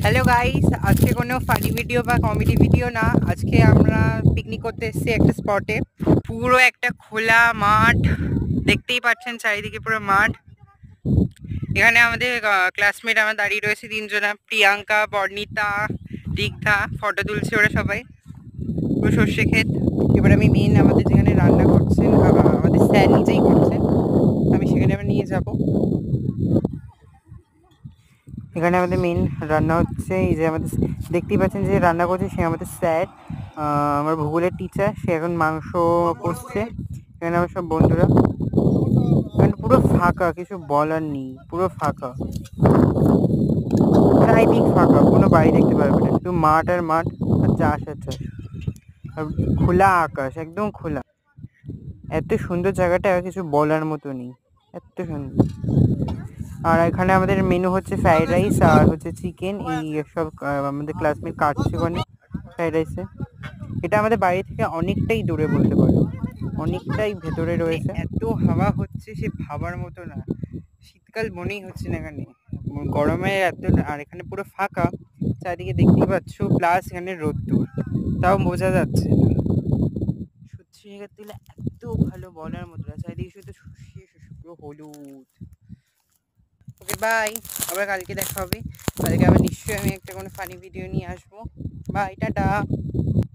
Hello guys, আজকে কোনো funny video বা কমেডি ভিডিও না। আজকে আমরা পিকনিক করতে এসেছি একটা স্পটে। পুরো একটা খোলা মাঠ, দেখতেই পাচ্ছেন চারিদিকে পুরো মাঠ। এখানে আমাদের ক্লাসমেট আমরা দাঁড়িয়ে রয়েছে তিনজনা, প্রিয়াঙ্কা, বর্ণিতা, দীগ্ধা। ফটো তুলছে ওরা সবাই, পুরো সর্ষে ক্ষেত। এবার আমি মেন আমাদের যেখানে রান্না করছেন, আমাদের স্যার নিজেই করছেন, আমি সেখানে আবার নিয়ে যাব। এখানে আমাদের মেন রান্না হচ্ছে। এই যে আমাদের দেখতেই পাচ্ছেন যে রান্না করছে সে আমাদের স্যার, আমার ভূগোলের টিচার। সে এখন মাংস কষছে। এখানে আমার সব বন্ধুরা। এখানে পুরো ফাঁকা, কিছু বলার নেই, পুরো ফাঁকা, চারিদিক ফাঁকা, কোনো বাড়ি দেখতে পারবে না, শুধু মাঠ আর মাঠ আর চাষ আর চাষ আর খোলা আকাশ, একদম খোলা। এত সুন্দর জায়গাটা, কিছু বলার মতো নেই, এত সুন্দর। আর এখানে আমাদের মেনু হচ্ছে ফ্রাইড রাইস আর হচ্ছে চিকেন। এই সব আমাদের ক্লাসমেট কাটছে ওখানে ফ্রাইড রাইসে। এটা আমাদের বাড়ি থেকে অনেকটাই দূরে বলতে পারো, অনেকটাই ভেতরে রয়েছে। এত হাওয়া হচ্ছে সে ভাবার মতো না, শীতকাল মনেই হচ্ছে না এখানে, গরমে এত। আর এখানে পুরো ফাঁকা, চারিদিকে দেখতেই পাচ্ছ, প্লাস এখানে রোদ্দুর, তাও বোঝা যাচ্ছে না। সত্যি জায়গার তুলে এত ভালো বলার মতো না, চারিদিকে শুধু শুষ্কে পুরো হলুদ। ওকে বাই, আবার কালকে দেখা হবে। কালকে আবার নিশ্চয়ই আমি একটা কোনো ফানি ভিডিও নিয়ে আসবো। Bye, tata.